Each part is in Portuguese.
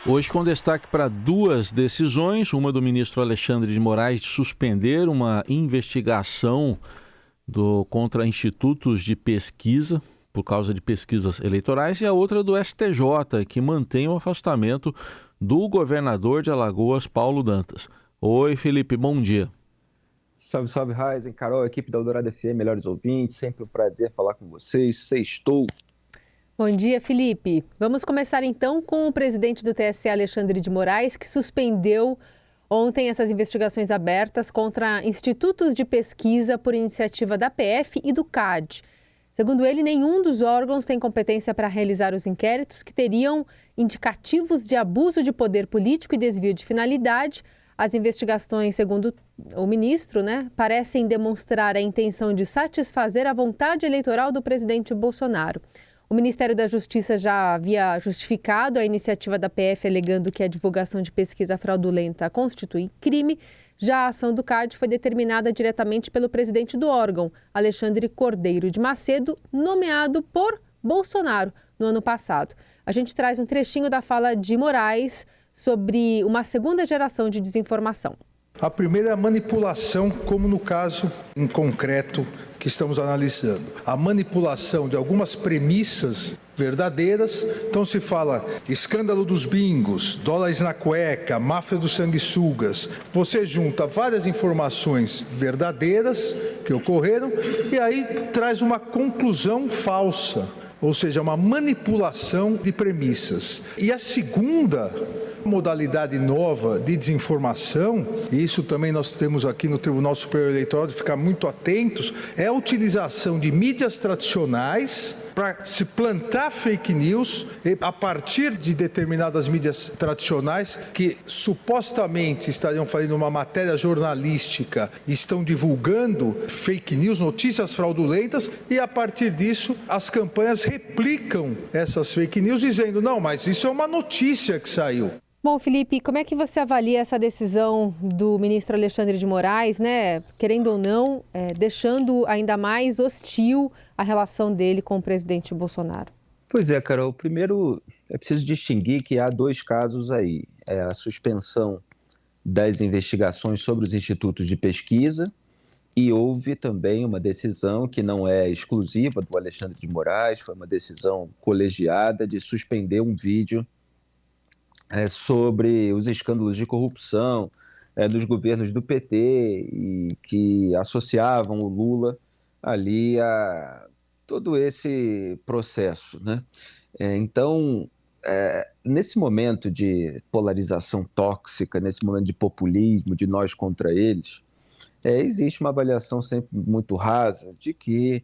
Hoje com destaque para duas decisões, uma do ministro Alexandre de Moraes de suspender uma investigação contra institutos de pesquisa por causa de pesquisas eleitorais e a outra do STJ, que mantém o afastamento do governador de Alagoas, Paulo Dantas. Oi, Felipe, bom dia. Salve, salve, Raizen, Carol, equipe da Eldorado FM, melhores ouvintes, sempre um prazer falar com vocês, sextou. Bom dia, Felipe. Vamos começar então com o presidente do TSE, Alexandre de Moraes, que suspendeu ontem essas investigações abertas contra institutos de pesquisa por iniciativa da PF e do CAD. Segundo ele, nenhum dos órgãos tem competência para realizar os inquéritos que teriam indicativos de abuso de poder político e desvio de finalidade. As investigações, segundo o ministro, parecem demonstrar a intenção de satisfazer a vontade eleitoral do presidente Bolsonaro. O Ministério da Justiça já havia justificado a iniciativa da PF, alegando que a divulgação de pesquisa fraudulenta constitui crime. Já a ação do CAD foi determinada diretamente pelo presidente do órgão, Alexandre Cordeiro de Macedo, nomeado por Bolsonaro no ano passado. A gente traz um trechinho da fala de Moraes sobre uma segunda geração de desinformação. A primeira é a manipulação, como no caso em concreto que estamos analisando. A manipulação de algumas premissas verdadeiras. Então se fala escândalo dos bingos, dólares na cueca, máfia dos sanguessugas. Você junta várias informações verdadeiras que ocorreram e aí traz uma conclusão falsa, ou seja, uma manipulação de premissas. E a segunda modalidade nova de desinformação, e isso também nós temos aqui no Tribunal Superior Eleitoral de ficar muito atentos, é a utilização de mídias tradicionais para se plantar fake news e a partir de determinadas mídias tradicionais que supostamente estariam fazendo uma matéria jornalística e estão divulgando fake news, notícias fraudulentas, e a partir disso as campanhas replicam essas fake news dizendo, não, mas isso é uma notícia que saiu. Bom, Felipe, como é que você avalia essa decisão do ministro Alexandre de Moraes, querendo ou não, deixando ainda mais hostil a relação dele com o presidente Bolsonaro? Pois é, Carol, primeiro é preciso distinguir que há dois casos aí. A suspensão das investigações sobre os institutos de pesquisa e houve também uma decisão que não é exclusiva do Alexandre de Moraes, foi uma decisão colegiada de suspender um vídeo sobre os escândalos de corrupção dos governos do PT e que associavam o Lula ali a todo esse processo, Então, nesse momento de polarização tóxica, nesse momento de populismo, de nós contra eles, existe uma avaliação sempre muito rasa de que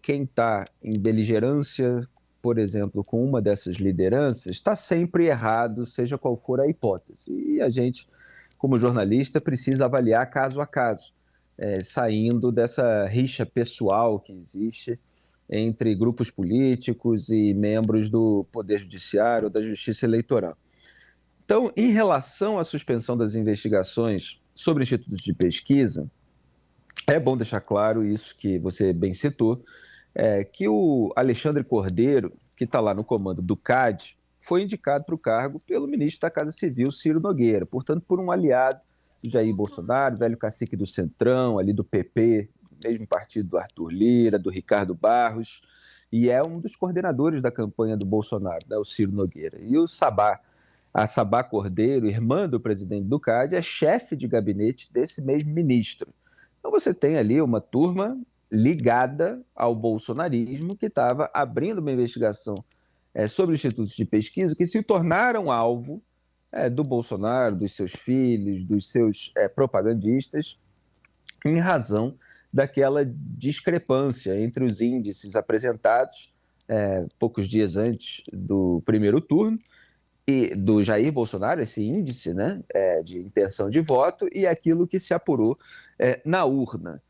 quem está em beligerância, por exemplo, com uma dessas lideranças, está sempre errado, seja qual for a hipótese. E a gente, como jornalista, precisa avaliar caso a caso, saindo dessa rixa pessoal que existe entre grupos políticos e membros do Poder Judiciário ou da Justiça Eleitoral. Então, em relação à suspensão das investigações sobre institutos de pesquisa, é bom deixar claro isso que você bem citou, que o Alexandre Cordeiro, que está lá no comando do CAD, foi indicado para o cargo pelo ministro da Casa Civil, Ciro Nogueira, portanto, por um aliado do Jair Bolsonaro, velho cacique do Centrão, ali do PP, mesmo partido do Arthur Lira, do Ricardo Barros, e é um dos coordenadores da campanha do Bolsonaro, o Ciro Nogueira. E a Sabá Cordeiro, irmã do presidente do CAD, é chefe de gabinete desse mesmo ministro. Então você tem ali uma turma ligada ao bolsonarismo, que estava abrindo uma investigação sobre institutos de pesquisa que se tornaram alvo do Bolsonaro, dos seus filhos, dos seus propagandistas, em razão daquela discrepância entre os índices apresentados poucos dias antes do primeiro turno, e do Jair Bolsonaro, esse índice de intenção de voto, e aquilo que se apurou na urna.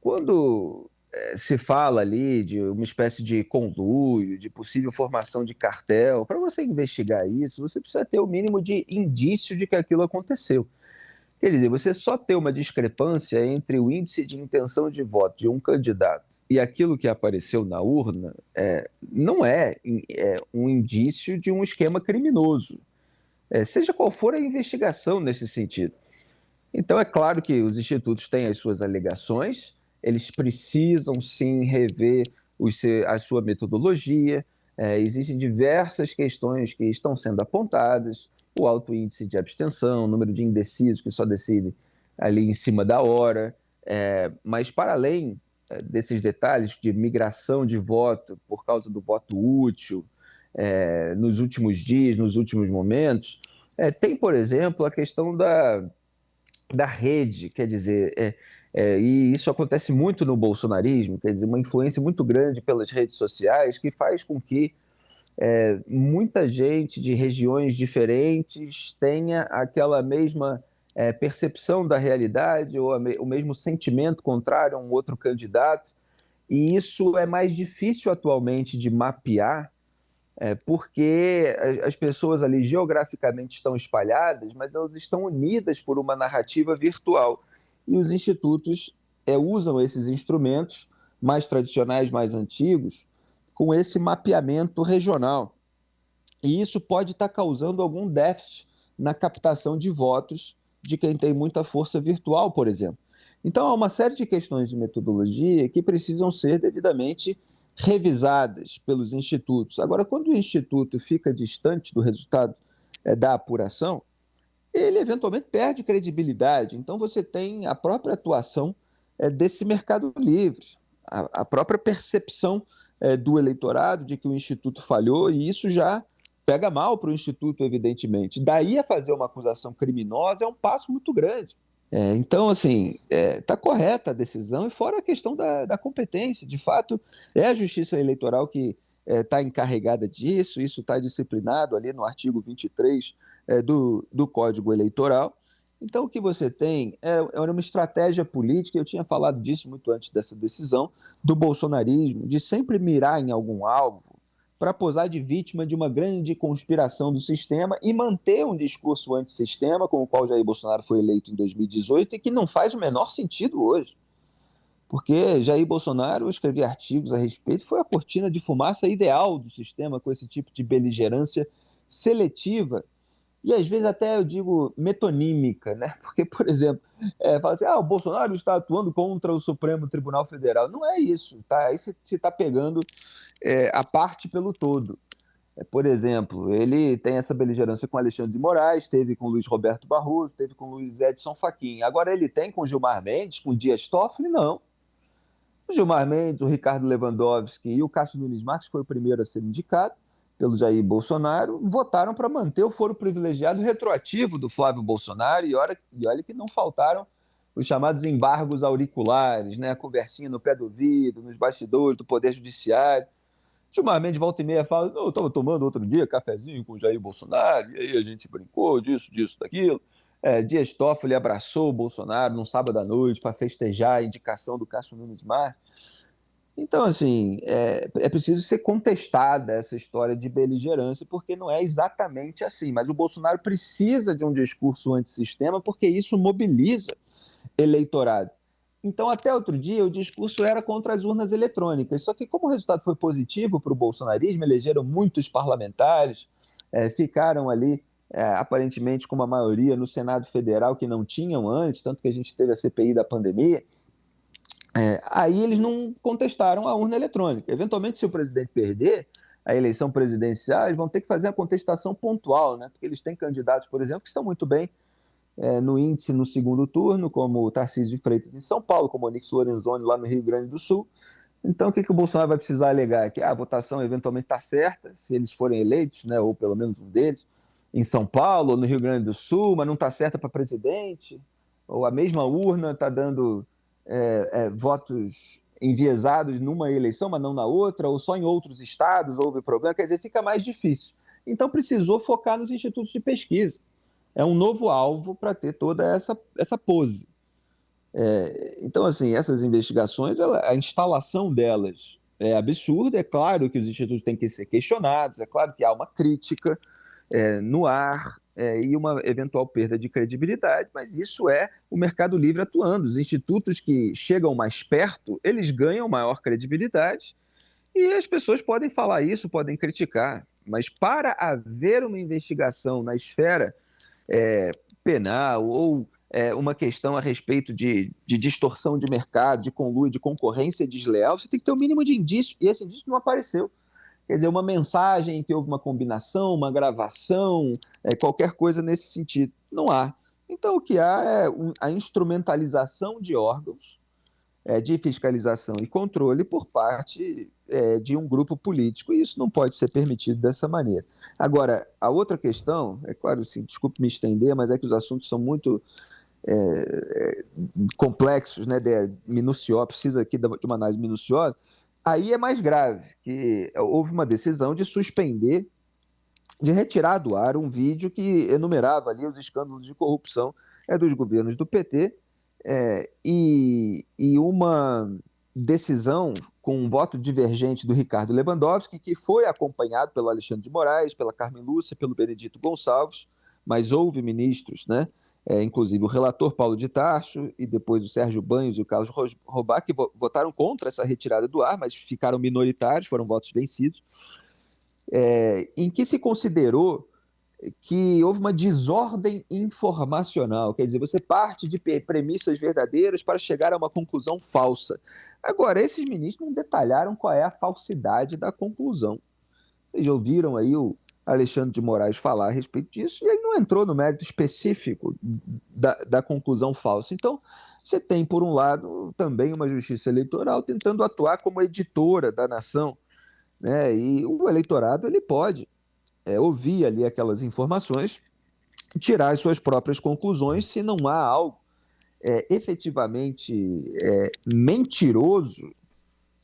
Quando se fala ali de uma espécie de conluio, de possível formação de cartel, para você investigar isso, você precisa ter o mínimo de indício de que aquilo aconteceu. Quer dizer, você só ter uma discrepância entre o índice de intenção de voto de um candidato e aquilo que apareceu na urna não é um indício de um esquema criminoso, seja qual for a investigação nesse sentido. Então, é claro que os institutos têm as suas alegações, eles precisam sim rever a sua metodologia, existem diversas questões que estão sendo apontadas, o alto índice de abstenção, o número de indecisos que só decidem ali em cima da hora, mas para além desses detalhes de migração de voto por causa do voto útil nos últimos dias, nos últimos momentos, tem, por exemplo, a questão da rede, quer dizer, e isso acontece muito no bolsonarismo, quer dizer, uma influência muito grande pelas redes sociais que faz com que muita gente de regiões diferentes tenha aquela mesma percepção da realidade ou o mesmo sentimento contrário a um outro candidato, e isso é mais difícil atualmente de mapear, porque as pessoas ali geograficamente estão espalhadas, mas elas estão unidas por uma narrativa virtual. E os institutos usam esses instrumentos mais tradicionais, mais antigos, com esse mapeamento regional. E isso pode estar causando algum déficit na captação de votos de quem tem muita força virtual, por exemplo. Então, há uma série de questões de metodologia que precisam ser devidamente revisadas pelos institutos. Agora, quando o instituto fica distante do resultado da apuração, ele eventualmente perde credibilidade. Então, você tem a própria atuação desse mercado livre, a própria percepção do eleitorado de que o instituto falhou, e isso já pega mal para o instituto, evidentemente. Daí a fazer uma acusação criminosa é um passo muito grande. Então, assim, está correta a decisão, e fora a questão da competência. De fato, é a Justiça Eleitoral que está encarregada disso, isso está disciplinado ali no artigo 23 do Código Eleitoral. Então, o que você tem é uma estratégia política, eu tinha falado disso muito antes dessa decisão, do bolsonarismo, de sempre mirar em algum alvo para posar de vítima de uma grande conspiração do sistema e manter um discurso antissistema, com o qual Jair Bolsonaro foi eleito em 2018, e que não faz o menor sentido hoje. Porque Jair Bolsonaro escrevia artigos a respeito, foi a cortina de fumaça ideal do sistema, com esse tipo de beligerância seletiva, e às vezes até eu digo metonímica, né? Porque, por exemplo, fala assim, o Bolsonaro está atuando contra o Supremo Tribunal Federal. Não é isso, tá? Aí você está pegando a parte pelo todo. Por exemplo, ele tem essa beligerância com Alexandre de Moraes, teve com Luiz Roberto Barroso, teve com Luiz Edson Fachin. Agora ele tem com Gilmar Mendes, com Dias Toffoli? Não. O Gilmar Mendes, o Ricardo Lewandowski e o Cássio Nunes Marques, que foi o primeiro a ser indicado pelo Jair Bolsonaro, votaram para manter o foro privilegiado retroativo do Flávio Bolsonaro, e olha que não faltaram os chamados embargos auriculares, né? A conversinha no pé do ouvido, nos bastidores do Poder Judiciário. Gilmar Mendes volta e meia fala, eu estava tomando outro dia cafezinho com o Jair Bolsonaro, e aí a gente brincou disso, daquilo. Dias Toffoli abraçou o Bolsonaro num sábado à noite para festejar a indicação do Cássio Nunes Marques. Então, assim, é preciso ser contestada essa história de beligerância, porque não é exatamente assim. Mas o Bolsonaro precisa de um discurso antissistema, porque isso mobiliza eleitorado. Então, até outro dia, o discurso era contra as urnas eletrônicas. Só que, como o resultado foi positivo para o bolsonarismo, elegeram muitos parlamentares, ficaram ali, aparentemente, com uma maioria no Senado Federal que não tinham antes, tanto que a gente teve a CPI da pandemia. Aí eles não contestaram a urna eletrônica. Eventualmente, se o presidente perder a eleição presidencial, eles vão ter que fazer a contestação pontual, né? Porque eles têm candidatos, por exemplo, que estão muito bem no índice no segundo turno, como o Tarcísio de Freitas em São Paulo, como o Onyx Lorenzoni lá no Rio Grande do Sul. Então, o que o Bolsonaro vai precisar alegar? Que a votação eventualmente está certa, se eles forem eleitos, né? Ou pelo menos um deles, em São Paulo ou no Rio Grande do Sul, mas não está certa para presidente, ou a mesma urna está dando votos enviesados numa eleição, mas não na outra, ou só em outros estados houve problema, quer dizer, fica mais difícil. Então, precisou focar nos institutos de pesquisa. É um novo alvo para ter toda essa pose. Então, assim, essas investigações, a instalação delas é absurda. É claro que os institutos têm que ser questionados, é claro que há uma crítica no ar, e uma eventual perda de credibilidade, mas isso é o mercado livre atuando. Os institutos que chegam mais perto, eles ganham maior credibilidade e as pessoas podem falar isso, podem criticar, mas para haver uma investigação na esfera penal ou uma questão a respeito de distorção de mercado, de conluio, de concorrência desleal, você tem que ter um mínimo de indício, e esse indício não apareceu. Quer dizer, uma mensagem que houve uma combinação, uma gravação, qualquer coisa nesse sentido. Não há. Então, o que há é a instrumentalização de órgãos de fiscalização e controle por parte de um grupo político, e isso não pode ser permitido dessa maneira. Agora, a outra questão, é claro, assim, desculpe me estender, mas é que os assuntos são muito complexos, né, minuciosos, precisa aqui de uma análise minuciosa. Aí é mais grave, que houve uma decisão de suspender, de retirar do ar um vídeo que enumerava ali os escândalos de corrupção dos governos do PT, e uma decisão com um voto divergente do Ricardo Lewandowski, que foi acompanhado pelo Alexandre de Moraes, pela Carmen Lúcia, pelo Benedito Gonçalves, mas houve ministros, né? Inclusive o relator Paulo de Tarso e depois o Sérgio Banhos e o Carlos Robach, que votaram contra essa retirada do ar, mas ficaram minoritários, foram votos vencidos, em que se considerou que houve uma desordem informacional, quer dizer, você parte de premissas verdadeiras para chegar a uma conclusão falsa. Agora, esses ministros não detalharam qual é a falsidade da conclusão. Vocês já ouviram aí o Alexandre de Moraes falar a respeito disso, e ele não entrou no mérito específico da conclusão falsa. Então, você tem, por um lado, também uma justiça eleitoral tentando atuar como editora da nação, né? E o eleitorado ele pode ouvir ali aquelas informações, tirar as suas próprias conclusões, se não há algo efetivamente mentiroso.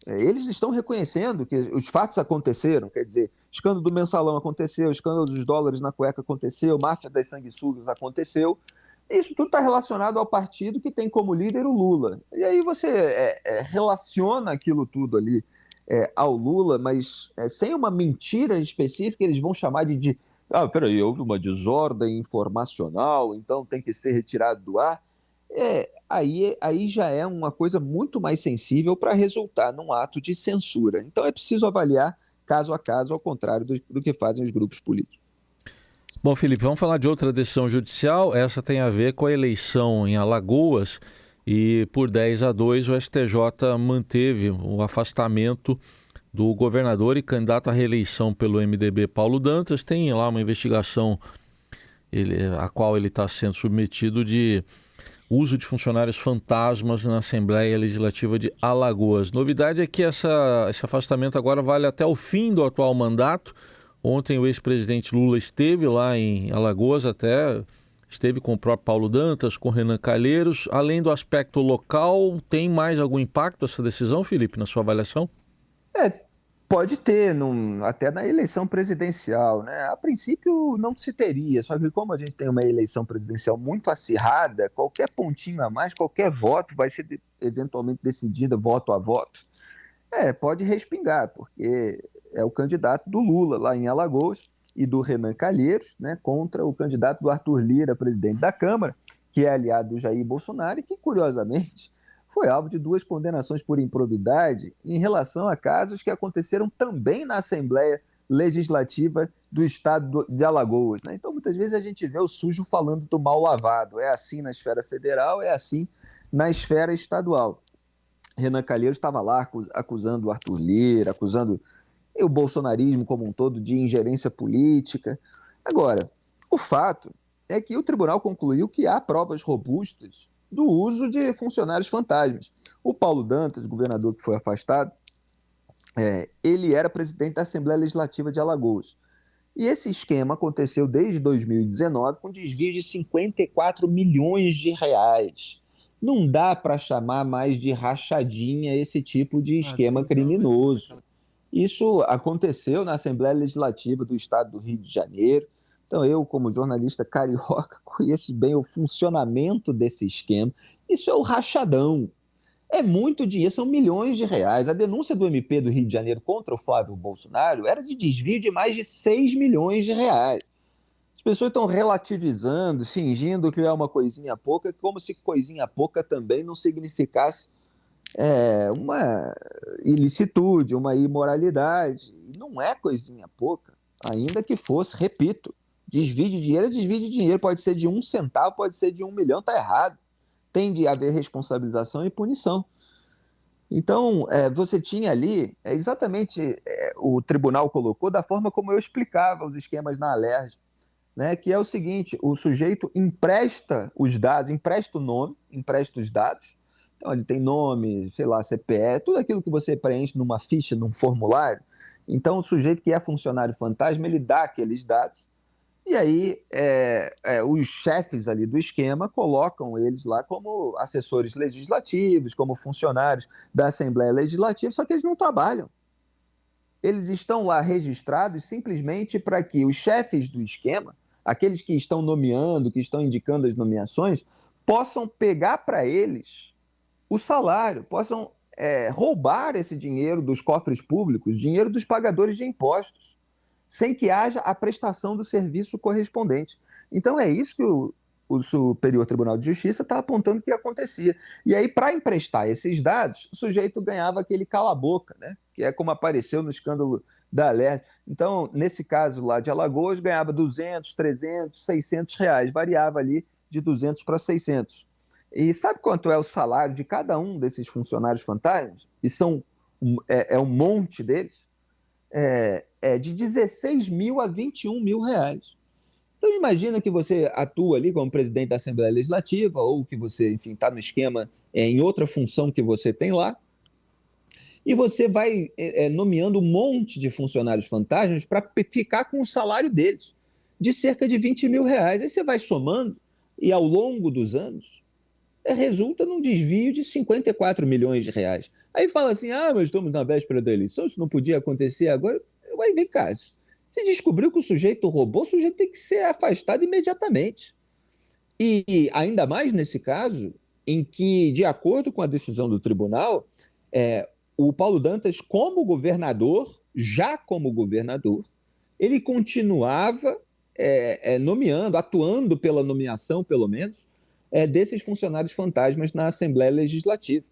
Eles estão reconhecendo que os fatos aconteceram, quer dizer, escândalo do mensalão aconteceu, escândalo dos dólares na cueca aconteceu, máfia das sanguessugas aconteceu. Isso tudo está relacionado ao partido que tem como líder o Lula. E aí você relaciona aquilo tudo ali ao Lula, mas sem uma mentira específica, eles vão chamar peraí, houve uma desordem informacional, então tem que ser retirado do ar. Aí já é uma coisa muito mais sensível para resultar num ato de censura. Então é preciso avaliar caso a caso, ao contrário do que fazem os grupos políticos. Bom, Felipe, vamos falar de outra decisão judicial. Essa tem a ver com a eleição em Alagoas e por 10-2 o STJ manteve o afastamento do governador e candidato à reeleição pelo MDB Paulo Dantas. Tem lá uma investigação a qual ele está sendo submetido de uso de funcionários fantasmas na Assembleia Legislativa de Alagoas. Novidade é que esse afastamento agora vale até o fim do atual mandato. Ontem o ex-presidente Lula esteve lá em Alagoas, até esteve com o próprio Paulo Dantas, com Renan Calheiros. Além do aspecto local, tem mais algum impacto essa decisão, Felipe, na sua avaliação? Pode ter, até na eleição presidencial, né? A princípio não se teria, só que como a gente tem uma eleição presidencial muito acirrada, qualquer pontinho a mais, qualquer voto vai ser eventualmente decidido voto a voto. Pode respingar, porque é o candidato do Lula lá em Alagoas e do Renan Calheiros, né, contra o candidato do Arthur Lira, presidente da Câmara, que é aliado do Jair Bolsonaro e que, curiosamente, foi alvo de 2 condenações por improbidade em relação a casos que aconteceram também na Assembleia Legislativa do Estado de Alagoas, né? Então, muitas vezes a gente vê o sujo falando do mal lavado. É assim na esfera federal, é assim na esfera estadual. Renan Calheiros estava lá acusando o Arthur Lira, acusando o bolsonarismo como um todo de ingerência política. Agora, o fato é que o tribunal concluiu que há provas robustas do uso de funcionários fantasmas. O Paulo Dantas, governador que foi afastado, ele era presidente da Assembleia Legislativa de Alagoas. E esse esquema aconteceu desde 2019 com desvio de 54 milhões de reais. Não dá para chamar mais de rachadinha esse tipo de esquema criminoso. Isso aconteceu na Assembleia Legislativa do Estado do Rio de Janeiro. Então, eu, como jornalista carioca, conheço bem o funcionamento desse esquema. Isso é o rachadão. É muito dinheiro, são milhões de reais. A denúncia do MP do Rio de Janeiro contra o Flávio Bolsonaro era de desvio de mais de 6 milhões de reais. As pessoas estão relativizando, fingindo que é uma coisinha pouca, como se coisinha pouca também não significasse uma ilicitude, uma imoralidade. E não é coisinha pouca, ainda que fosse, repito, desvio de dinheiro é desvio de dinheiro, pode ser de 1 centavo, pode ser de 1 milhão, está errado. Tem de haver responsabilização e punição. Então, você tinha ali, exatamente o tribunal colocou da forma como eu explicava os esquemas na Alerj, né, que é o seguinte: o sujeito empresta os dados, empresta o nome, empresta os dados. Então, ele tem nome, sei lá, CPF, tudo aquilo que você preenche numa ficha, num formulário. Então, o sujeito que é funcionário fantasma, ele dá aqueles dados, e aí os chefes ali do esquema colocam eles lá como assessores legislativos, como funcionários da Assembleia Legislativa, só que eles não trabalham. Eles estão lá registrados simplesmente para que os chefes do esquema, aqueles que estão nomeando, que estão indicando as nomeações, possam pegar para eles o salário, possam roubar esse dinheiro dos cofres públicos, dinheiro dos pagadores de impostos, sem que haja a prestação do serviço correspondente. Então é isso que o Superior Tribunal de Justiça está apontando que acontecia. E aí, para emprestar esses dados, o sujeito ganhava aquele cala-boca, né? Que é como apareceu no escândalo da Alerj. Então, nesse caso lá de Alagoas, ganhava 200, 300, 600 reais, variava ali de 200 para 600. E sabe quanto é o salário de cada um desses funcionários fantasmas? E um monte deles. De 16 mil a 21 mil reais. Então imagina que você atua ali como presidente da Assembleia Legislativa ou que você, enfim, está no esquema em outra função que você tem lá e você vai nomeando um monte de funcionários fantasmas para ficar com o salário deles, de cerca de 20 mil reais. Aí você vai somando e ao longo dos anos resulta num desvio de 54 milhões de reais. Aí fala assim, mas estamos na véspera da eleição, isso não podia acontecer agora. Vai ver, cara, se descobriu que o sujeito roubou, o sujeito tem que ser afastado imediatamente. E ainda mais nesse caso, em que, de acordo com a decisão do tribunal, o Paulo Dantas, como governador, ele continuava nomeando, atuando pela nomeação, pelo menos, desses funcionários fantasmas na Assembleia Legislativa.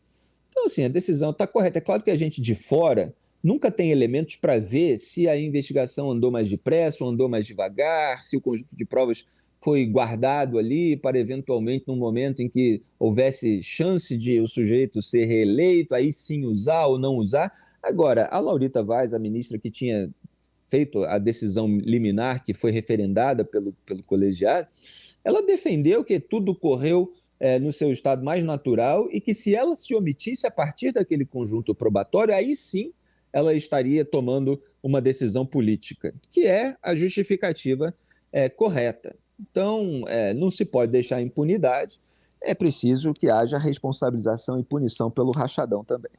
Então, assim, a decisão está correta. É claro que a gente de fora nunca tem elementos para ver se a investigação andou mais depressa ou andou mais devagar, se o conjunto de provas foi guardado ali para, eventualmente, num momento em que houvesse chance de o sujeito ser reeleito, aí sim usar ou não usar. Agora, a Laurita Vaz, a ministra que tinha feito a decisão liminar, que foi referendada pelo colegiado, ela defendeu que tudo correu no seu estado mais natural e que, se ela se omitisse a partir daquele conjunto probatório, aí sim ela estaria tomando uma decisão política, que é a justificativa correta. Então, não se pode deixar impunidade, é preciso que haja responsabilização e punição pelo rachadão também.